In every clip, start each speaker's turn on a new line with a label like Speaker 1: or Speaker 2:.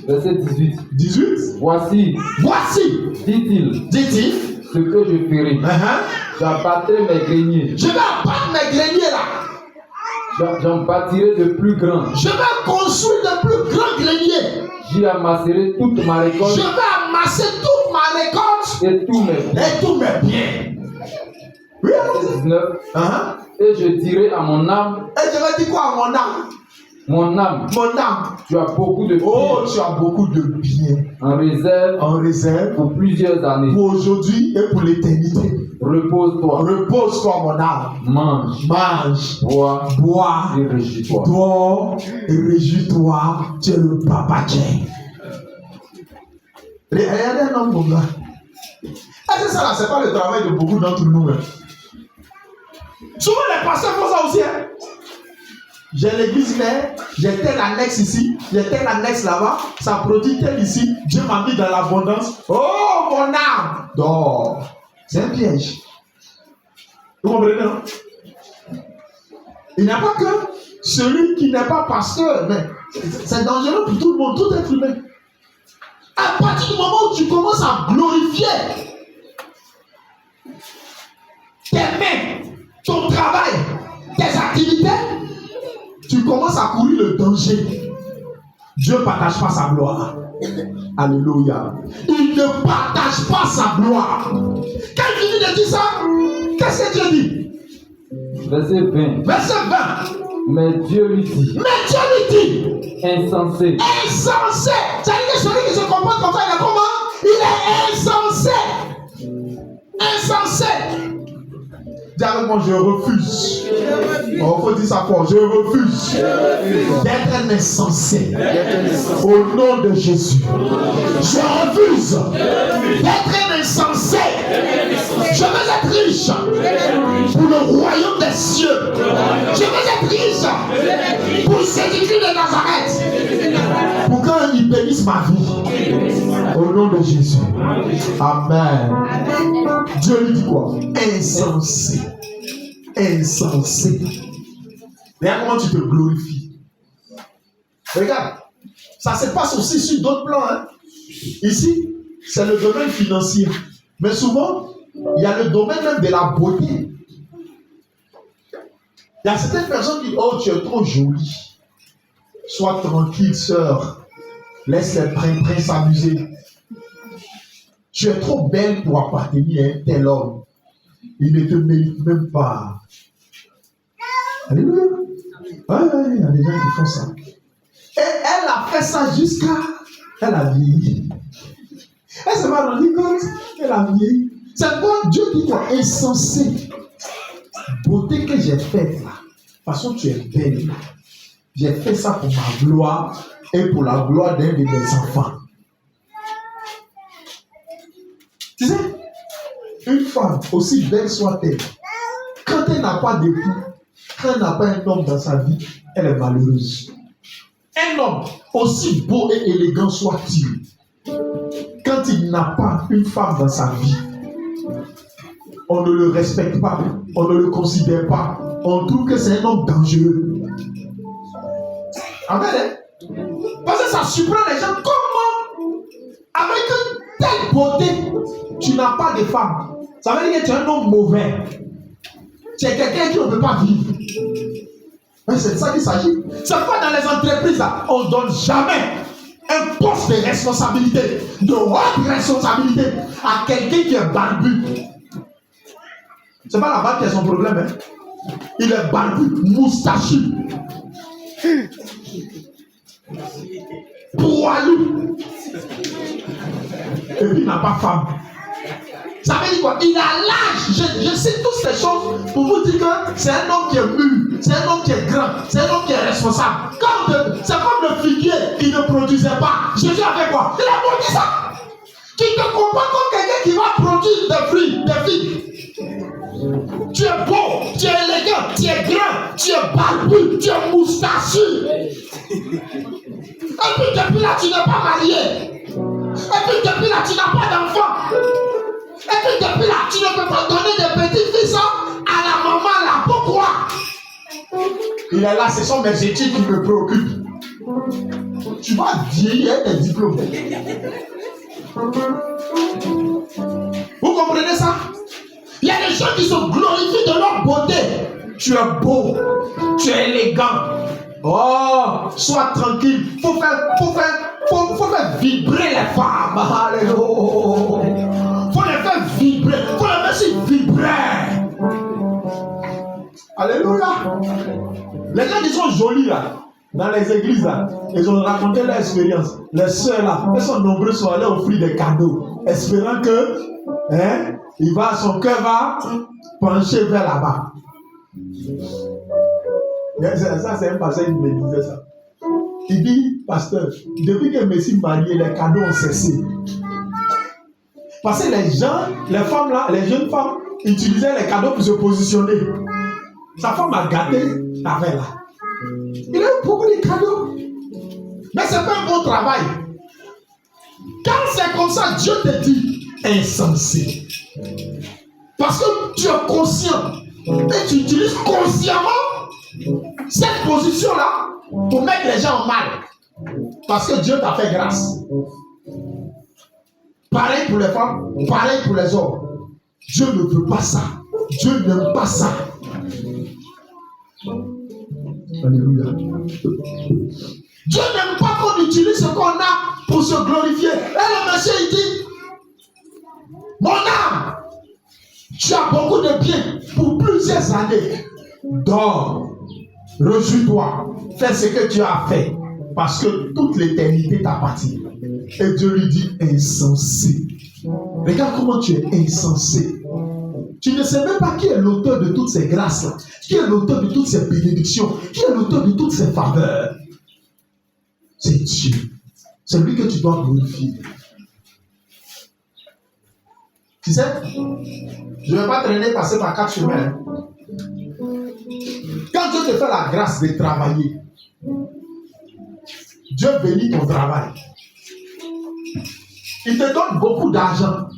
Speaker 1: Verset 18.
Speaker 2: 18.
Speaker 1: Voici, dit-il, ce que je ferai. J'abattrai mes greniers.
Speaker 2: Je vais abattre mes greniers là.
Speaker 1: J'en bâtirai de plus grands.
Speaker 2: Je vais construire de plus grands greniers.
Speaker 1: J'y amasserai toute ma récolte.
Speaker 2: Je vais amasser toute ma récolte.
Speaker 1: Et tous mes
Speaker 2: biens. Oui,
Speaker 1: Verset 19. Et je dirai à mon âme.
Speaker 2: Et je vais dire quoi à mon âme?
Speaker 1: Mon âme,
Speaker 2: tu as beaucoup de biens. Tu as beaucoup de biens
Speaker 1: en réserve
Speaker 2: pour
Speaker 1: plusieurs années.
Speaker 2: Pour aujourd'hui et pour l'éternité. Repose-toi, mon âme. Mange. Bois.
Speaker 1: Et réjouis-toi.
Speaker 2: Dors et réjouis-toi. Tu es le papa Dieu. Regardez un homme comme ça. Est-ce que ça là, c'est pas le travail de beaucoup d'entre nous? Souvent les pasteurs font ça aussi. J'ai l'église mère, j'ai tel annexe ici, j'ai tel annexe là-bas, ça produit tel ici, Dieu m'a mis dans l'abondance. Oh mon âme, dors. C'est un piège. Vous comprenez, non? Il n'y a pas que celui qui n'est pas pasteur, mais c'est dangereux pour tout le monde, tout être humain. À partir du moment où tu commences à glorifier tes mains, ton travail, tes activités, tu commences à courir le danger. Dieu ne partage pas sa gloire. Alléluia. Il ne partage pas sa gloire. Quand il finit de dire ça, qu'est-ce que Dieu dit?
Speaker 1: Verset 20.
Speaker 2: Verset 20.
Speaker 1: Mais Dieu lui dit. Insensé.
Speaker 2: Insensé. C'est-à-dire que celui qui se comporte comme ça, il est comment? Il est insensé. Insensé. Dis avec moi, je refuse. Il faut dire ça fort. Je refuse d'être un insensé. Au nom de Jésus. Je refuse d'être un insensé. Je veux être riche pour le royaume des cieux. Je veux être riche pour Jésus-Christ de Nazareth. Pour qu'il bénisse ma vie. Au nom de Jésus. Amen. Dieu lui dit quoi? Insensé. Insensé. Regarde comment tu te glorifies. Regarde. Ça se passe aussi sur d'autres plans. Hein? Ici, c'est le domaine financier. Mais souvent, il y a le domaine même de la beauté. Il y a certaines personnes qui disent, oh, tu es trop jolie. Sois tranquille, sœur. Laisse les princes s'amuser. Tu es trop belle pour appartenir à un tel homme. Il ne te mérite même pas. Alléluia. Ouais, il y a des gens qui font ça. Et elle a fait ça jusqu'à... Elle a vieilli. Elle s'est pas rendue compte. Elle a vieilli. C'est quoi? Dieu dit quoi? Insensé. Beauté que j'ai faite là. De toute façon, tu es belle. J'ai fait ça pour ma gloire et pour la gloire d'un de mes enfants. Tu sais, une femme, aussi belle soit-elle, quand elle n'a pas d'époux, quand elle n'a pas un homme dans sa vie, elle est malheureuse. Un homme, aussi beau et élégant soit-il, quand il n'a pas une femme dans sa vie, on ne le respecte pas, on ne le considère pas, on trouve que c'est un homme dangereux. Amen. Parce que ça surprend les gens. Comment, avec une telle beauté, tu n'as pas de femme? Ça veut dire que tu es un homme mauvais. Tu es quelqu'un qui ne peut pas vivre. Mais c'est de ça qu'il s'agit. C'est pourquoi dans les entreprises, là, on ne donne jamais un poste de responsabilité, de haute responsabilité à quelqu'un qui est barbu. C'est pas la barbe qui est son problème. Hein? Il est barbu, moustachu, poilu. Et puis il n'a pas femme. Ça veut dire quoi? Il a l'âge. Je sais toutes ces choses pour vous dire que c'est un homme qui est mûr, c'est un homme qui est grand, c'est un homme qui est responsable. C'est comme le figuier qui ne produisait pas. Jésus a fait quoi? Il a produit ça. Tu te comportes comme quelqu'un qui va produire des fruits, des figues. Tu es beau, tu es élégant, tu es grand, tu es barbu, tu es moustachu. Et puis depuis là, tu n'es pas marié. Et puis depuis là, tu n'as pas d'enfant. Et puis depuis là, tu ne peux pas donner des petits-fils à la maman là. Pourquoi? Il est là, ce sont mes études qui me préoccupent. tu vas vieillir avec tes diplômes. Vous comprenez ça? Il y a des gens qui se glorifient de leur beauté. Tu es beau, tu es élégant. Oh, sois tranquille. Faut faire vibrer les femmes. Alléluia. Faut les faire vibrer. Faut les laisser vibrer. Alléluia. Les gens qui sont jolis là, dans les églises là, ils ont raconté leur expérience. Les sœurs là, elles sont nombreuses, sont allées offrir des cadeaux, espérant que son cœur va pencher vers là-bas. Ça, c'est un passage qui me disait ça. Il dit, pasteur, depuis que je me suis marié, les cadeaux ont cessé. Parce que les femmes là, les jeunes femmes, utilisaient les cadeaux pour se positionner. Sa femme a gâté la veille là. Il a eu beaucoup de cadeaux. Mais ce n'est pas un bon travail. Quand c'est comme ça, Dieu te dit insensé. Parce que tu es conscient et tu utilises consciemment cette position-là pour mettre les gens en mal. Parce que Dieu t'a fait grâce. Pareil pour les femmes, pareil pour les hommes. Dieu ne veut pas ça. Dieu n'aime pas ça. Alléluia. Dieu n'aime pas qu'on utilise ce qu'on a pour se glorifier. Et le monsieur il dit, mon âme, tu as beaucoup de biens pour plusieurs années. Dors, réjouis-toi, fais ce que tu as fait, parce que toute l'éternité t'appartient. Et Dieu lui dit, insensé. Regarde comment tu es insensé. Tu ne sais même pas qui est l'auteur de toutes ces grâces-là, qui est l'auteur de toutes ces bénédictions, qui est l'auteur de toutes ces faveurs. C'est Dieu. C'est lui que tu dois glorifier. Tu sais, je ne vais pas traîner passer par 4 chemins. Quand Dieu te fait la grâce de travailler, Dieu bénit ton travail. Il te donne beaucoup d'argent.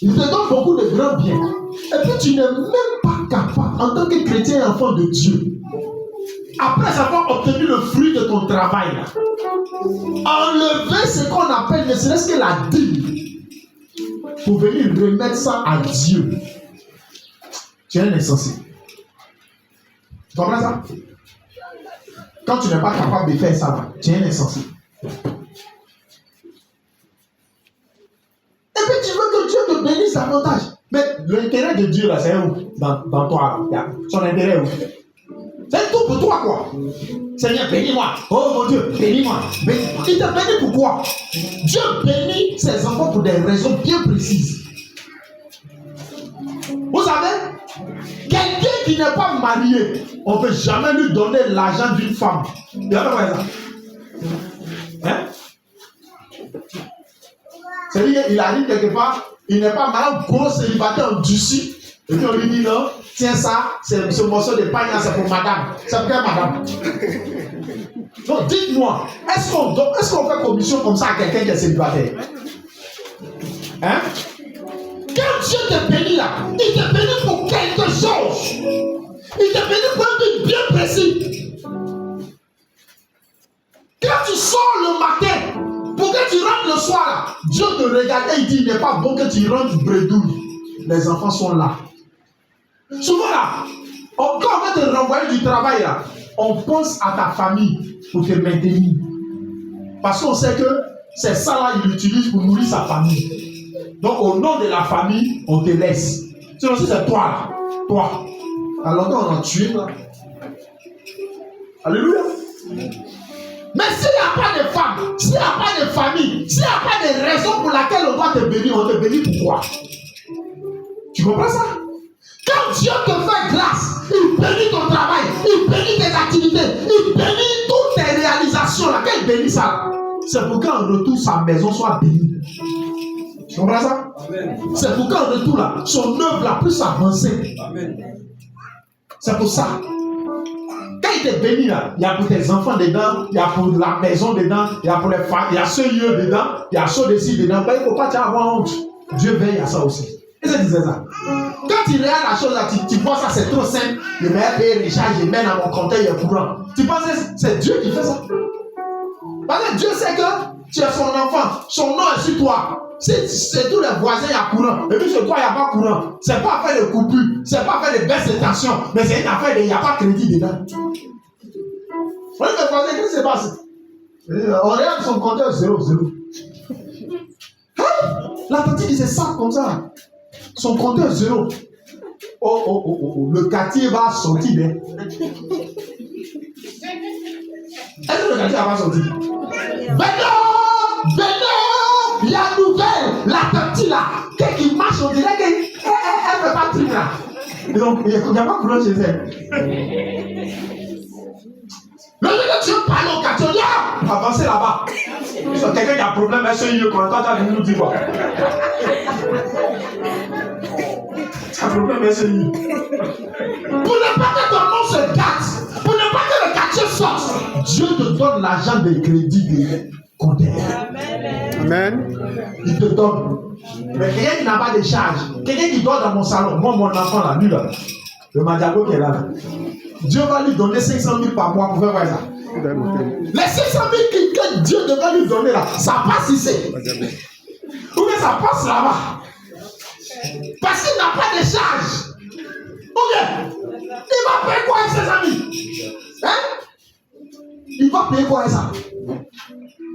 Speaker 2: Il te donne beaucoup de grands biens. Et puis tu n'es même pas capable, en tant que chrétien et enfant de Dieu, après avoir obtenu le fruit de ton travail, là, enlever ce qu'on appelle ne serait-ce que la dîme pour venir remettre ça à Dieu. Tu es un insensé. Tu comprends ça? Quand tu n'es pas capable de faire ça, là, tu es un insensé. Et puis tu veux que Dieu te bénisse davantage. Mais l'intérêt de Dieu, là, c'est où? Dans toi, là. Son intérêt où? C'est tout pour toi, quoi. Seigneur, bénis-moi. Oh mon Dieu, bénis-moi. Il te bénit pourquoi? Dieu bénit ses enfants pour des raisons bien précises. Vous savez, quelqu'un qui n'est pas marié, on ne peut jamais lui donner l'argent d'une femme. Il a pas ça. Hein? C'est-à-dire qu'il arrive quelque part, il n'est pas marié, gros célibataire endurci. Et puis on lui dit non, tiens ça, c'est ce morceau de pain, c'est pour madame. C'est pour madame. Donc dites-moi, est-ce qu'on fait commission comme ça à quelqu'un qui est célibataire? Hein? Quand Dieu te bénit là, il te bénit pour quelque chose. Il te bénit pour un but bien précis. Quand tu sors le matin, pour que tu rentres le soir là, Dieu te regarde et il dit, il n'est pas bon que tu rentres bredouille. Les enfants sont là. Souvent là, quand on va te renvoyer du travail là, on pense à ta famille pour te maintenir. Parce qu'on sait que c'est ça là, il l'utilise pour nourrir sa famille. Donc au nom de la famille, on te laisse. Sinon si c'est toi là, toi. Alors on en tue là. Alléluia. Mais s'il n'y a pas de femme, s'il n'y a pas de famille, s'il n'y a pas de raison pour laquelle on doit te bénir, on te bénit pourquoi? Tu comprends ça? Quand Dieu te fait grâce, il bénit ton travail, il bénit tes activités, il bénit toutes tes réalisations. Là, quand il bénit ça, c'est pour qu'en retour sa maison soit bénie. Tu comprends ça? Amen. C'est pour qu'en retour là, son œuvre la plus avancée. Amen. C'est pour ça. Quand il te bénit là, il y a pour tes enfants dedans, il y a pour la maison dedans, il y a pour les femmes, il y a ce lieu dedans, il y a ce dessus dedans. Ben, il ne faut pas avoir honte. Dieu veille à ça aussi. Et ça disait ça. Quand tu regardes la chose là, tu vois ça, c'est trop simple. Je mets payer les charges, je mets dans mon compteur, il est courant. Tu penses que c'est Dieu qui fait ça? Parce que Dieu sait que tu es son enfant, son nom est sur toi. Si c'est tous les voisins, il y a courant, et puis chez toi, il n'y a pas courant, c'est pas affaire de coupure, c'est pas affaire de baisse de tension, mais c'est une affaire de, il n'y a pas crédit dedans. Vous voyez les voisins, qu'est-ce qui se passe? On regarde son compteur 0,0. Hein? La tante disait ça comme ça. Son compteur 0. Oh, le quartier va sortir. Est-ce que le quartier va sortir? Maintenant, la nouvelle, la tante là, qu'est-ce qui marche, on dirait qu'elle ne fait pas de truc là. Et donc, il n'y a pas de courant chez elle. Le jour que tu parles au quartier, on dit avancez là-bas. Quelqu'un qui a un problème, SEI, quand on entend nous dire quoi? Un problème SEI. Pour ne pas que ton nom se gâte, pour ne pas que le quartier sorte, Dieu te donne l'argent de crédit de compteur.
Speaker 3: Amen.
Speaker 2: Il te donne. Mais quelqu'un qui n'a pas de charge, quelqu'un qui dort dans mon salon, moi, mon enfant là, lui là, le Madiago qui est là, Dieu va lui donner 500 000 par mois pour faire ça. Les 500 000 que Dieu devrait lui donner là, ça passe ici. Ou bien ça passe là-bas. Parce qu'il n'a pas de charge. Ou bien, il va payer quoi avec 500 000? Hein? Il va payer quoi avec ça?